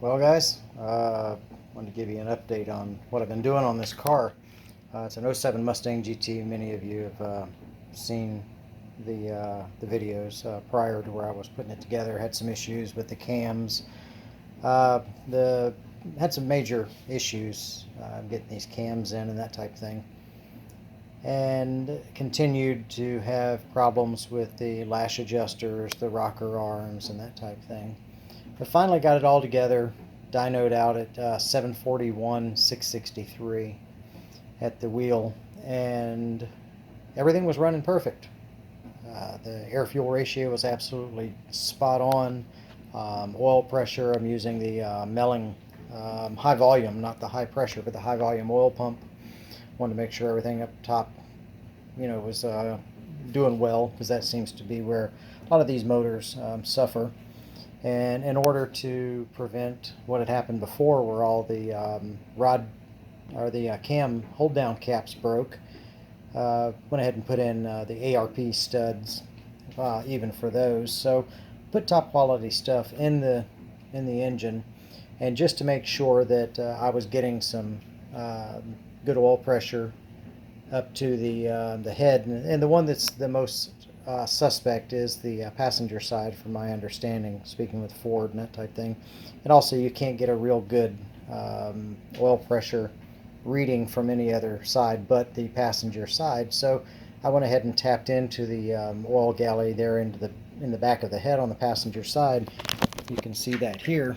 Well, guys, wanted to give you an update on what I've been doing on this car. It's an '07 Mustang GT. Many of you have seen the videos prior to where I was putting it together. Had some issues with the cams. The had some major issues getting these cams in and that type of thing, and continued to have problems with the lash adjusters, the rocker arms, and that type of thing. I finally got it all together, dynoed out at 741 663 at the wheel, and everything was running perfect. The air-fuel ratio was absolutely spot on. Oil pressure, I'm using the Melling high volume, not the high pressure, but the high volume oil pump. Wanted to make sure everything up top, was doing well, because that seems to be where a lot of these motors suffer. And in order to prevent what had happened before, where all the cam hold down caps broke, went ahead and put in the ARP studs, even for those. So put top quality stuff in the engine, and just to make sure that I was getting some good oil pressure up to the head, and the one that's the most suspect is the passenger side, from my understanding, speaking with Ford and that type thing. And also, you can't get a real good oil pressure reading from any other side but the passenger side. So I went ahead and tapped into the oil galley there in the back of the head on the passenger side. You can see that here,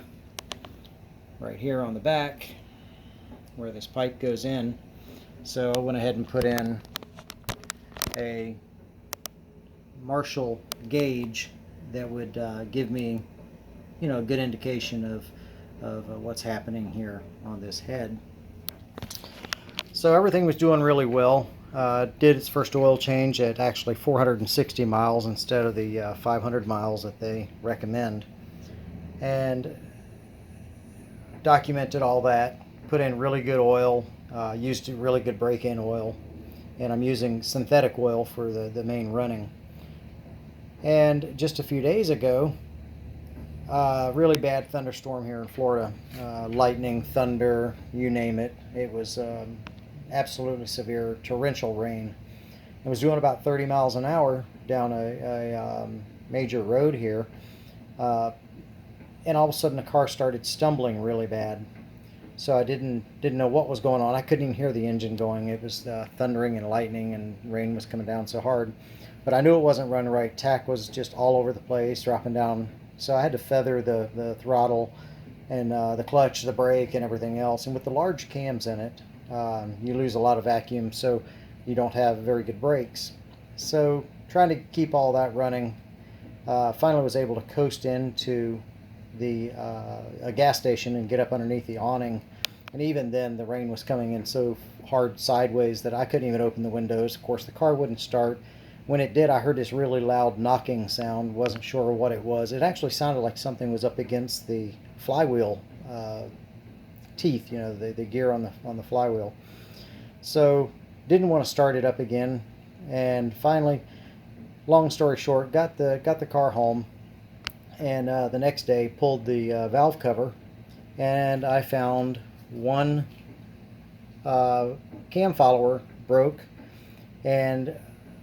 right here on the back, where this pipe goes in. So I went ahead and put in a Marshall gauge that would give me, a good indication of what's happening here on this head. So everything was doing really well. Did its first oil change at actually 460 miles instead of the 500 miles that they recommend, and documented all that. Put in really good oil, used really good break-in oil, and I'm using synthetic oil for the main running. And just a few days ago, really bad thunderstorm here in Florida. Lightning, thunder, you name it. It was absolutely severe, torrential rain. It was doing about 30 miles an hour down a major road here. And all of a sudden the car started stumbling really bad. So I didn't know what was going on. I couldn't even hear the engine going. It was thundering and lightning, and rain was coming down so hard. But I knew it wasn't running right. Tack was just all over the place, dropping down. So I had to feather the throttle and the clutch, the brake, and everything else. And with the large cams in it, you lose a lot of vacuum, so you don't have very good brakes. So trying to keep all that running, finally was able to coast into a gas station and get up underneath the awning. And even then, the rain was coming in so hard sideways that I couldn't even open the windows. Of course, the car wouldn't start. When it did, I heard this really loud knocking sound. Wasn't sure what it was. It actually sounded like something was up against the flywheel teeth, the gear on the flywheel. So didn't want to start it up again. And finally, long story short, got the car home, and the next day pulled the valve cover, and I found one cam follower broke, and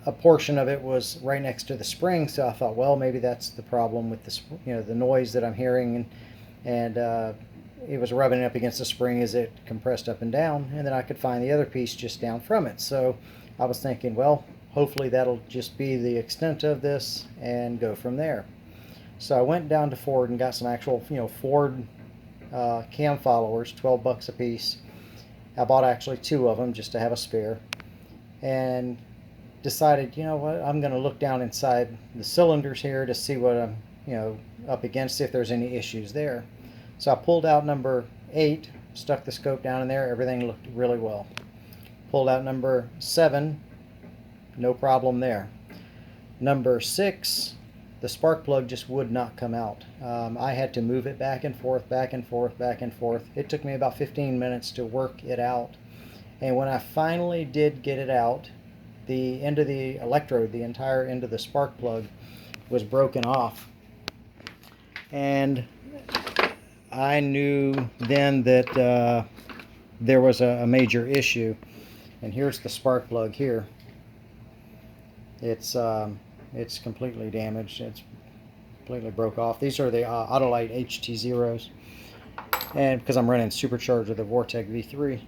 a portion of it was right next to the spring. So I thought, well, maybe that's the problem with the noise that I'm hearing, and it was rubbing up against the spring as it compressed up and down, and then I could find the other piece just down from it. So I was thinking, well, hopefully that'll just be the extent of this, and go from there. So I went down to Ford and got some actual, Ford cam followers, $12 a piece. I bought actually 2 of them just to have a spare, and decided, what, I'm going to look down inside the cylinders here to see what I'm, up against, see if there's any issues there. So I pulled out number 8, stuck the scope down in there, everything looked really well. Pulled out number 7, no problem there. Number 6, the spark plug just would not come out. I had to move it back and forth, back and forth, back and forth. It took me about 15 minutes to work it out. And when I finally did get it out, the end of the electrode, the entire end of the spark plug, was broken off. And I knew then that there was a major issue. And here's the spark plug here. It's completely damaged. It's completely broke off. These are the Autolite HT0s, and because I'm running supercharger, the Vortech V3,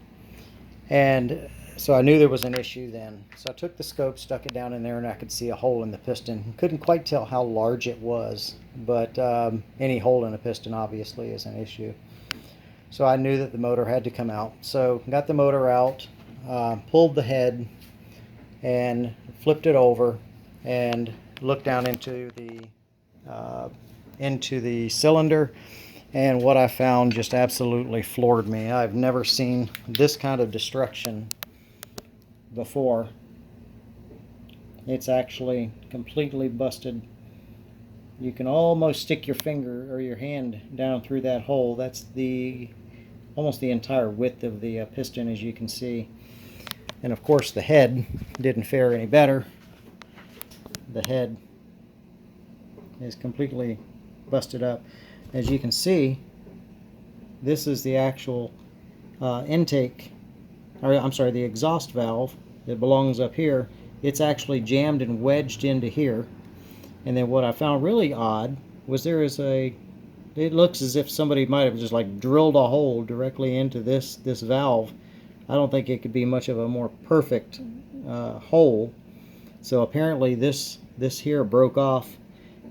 and so I knew there was an issue then. So I took the scope, stuck it down in there, and I could see a hole in the piston. Couldn't quite tell how large it was, but any hole in a piston obviously is an issue. So I knew that the motor had to come out. So got the motor out, pulled the head, and flipped it over, and looked down into the cylinder. And what I found just absolutely floored me. I've never seen this kind of destruction before. It's actually completely busted. You can almost stick your finger or your hand down through that hole. That's almost the entire width of the piston, as you can see. And of course the head didn't fare any better. The head is completely busted up. As you can see, this is the actual intake, or I'm sorry, the exhaust valve that belongs up here. It's actually jammed and wedged into here. And then what I found really odd was it looks as if somebody might have just like drilled a hole directly into this valve. I don't think it could be much of a more perfect hole. So apparently this here broke off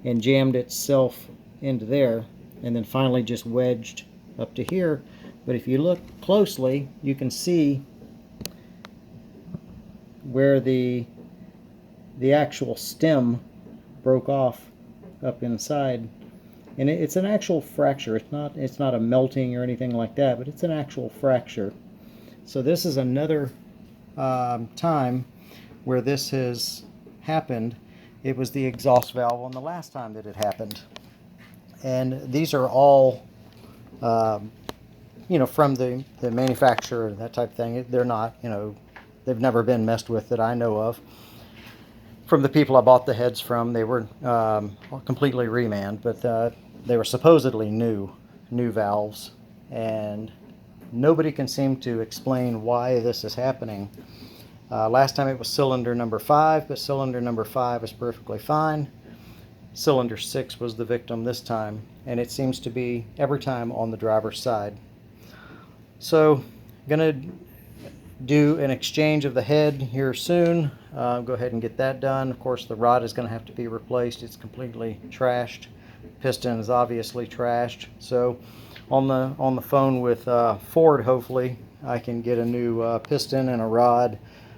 and jammed itself into there, and then finally just wedged up to here. But if you look closely, you can see where the actual stem broke off up inside, and it's an actual fracture. It's not a melting or anything like that, but it's an actual fracture. So this is another time where this has happened. It was the exhaust valve on the last time that it happened. And these are all, you know, from the manufacturer, that type of thing. They're not, you know, they've never been messed with that I know of. From the people I bought the heads from, they were completely remanned, but they were supposedly new valves. And nobody can seem to explain why this is happening. Last time it was cylinder number 5, but cylinder number 5 is perfectly fine. Cylinder 6 was the victim this time, and it seems to be every time on the driver's side. So I'm going to do an exchange of the head here soon. Go ahead and get that done. Of course, the rod is going to have to be replaced. It's completely trashed. Piston is obviously trashed. So on the phone with Ford, hopefully I can get a new piston and a rod.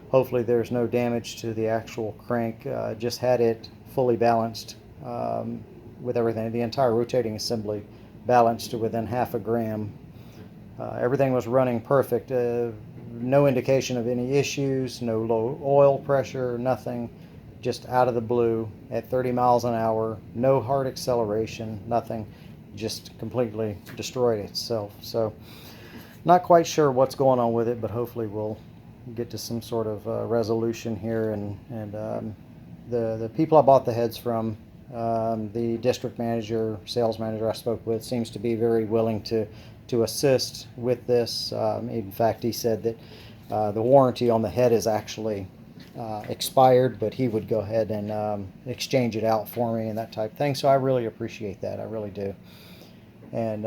Hopefully there's no damage to the actual crank. Just had it fully balanced with everything. The entire rotating assembly balanced to within half a gram. Everything was running perfect. No indication of any issues, no low oil pressure, nothing. Just out of the blue at 30 miles an hour, no hard acceleration, nothing. Just completely destroyed itself. So not quite sure what's going on with it, but hopefully we'll get to some sort of resolution here. And the people I bought the heads from, the district manager, sales manager I spoke with, seems to be very willing to assist with this. In fact, he said that the warranty on the head is actually expired, but he would go ahead and exchange it out for me and that type of thing. So I really appreciate that. I really do. And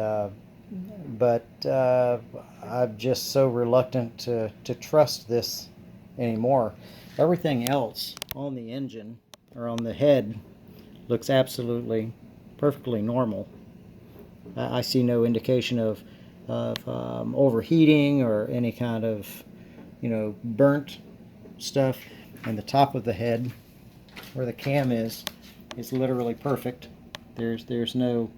but I'm just so reluctant to trust this anymore. Everything else on the engine or on the head looks absolutely perfectly normal. I see no indication of overheating or any kind of, you know, burnt stuff. And the top of the head where the cam is literally perfect. There's no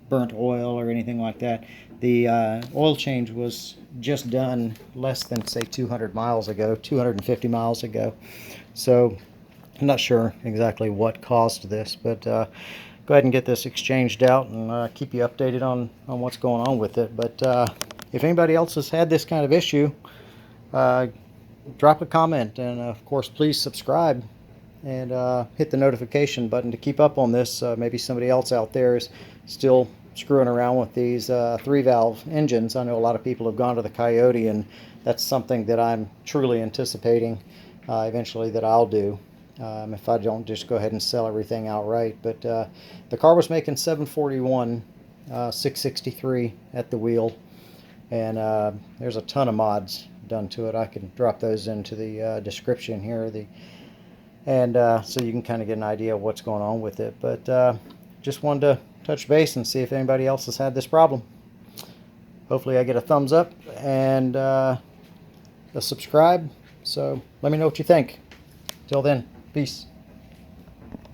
burnt oil or anything like that. The oil change was just done less than, say, 200 miles ago, 250 miles ago. So I'm not sure exactly what caused this, but go ahead and get this exchanged out and keep you updated on what's going on with it. But if anybody else has had this kind of issue, drop a comment, and of course please subscribe and hit the notification button to keep up on this. Maybe somebody else out there is still screwing around with these 3-valve engines. I know a lot of people have gone to the Coyote, and that's something that I'm truly anticipating eventually that I'll do. If I don't just go ahead and sell everything outright. But the car was making 741, 663 at the wheel, and there's a ton of mods done to it. I can drop those into the description here, so you can kind of get an idea of what's going on with it. But just wanted to touch base and see if anybody else has had this problem. Hopefully I get a thumbs up and a subscribe. So let me know what you think. Till then, peace.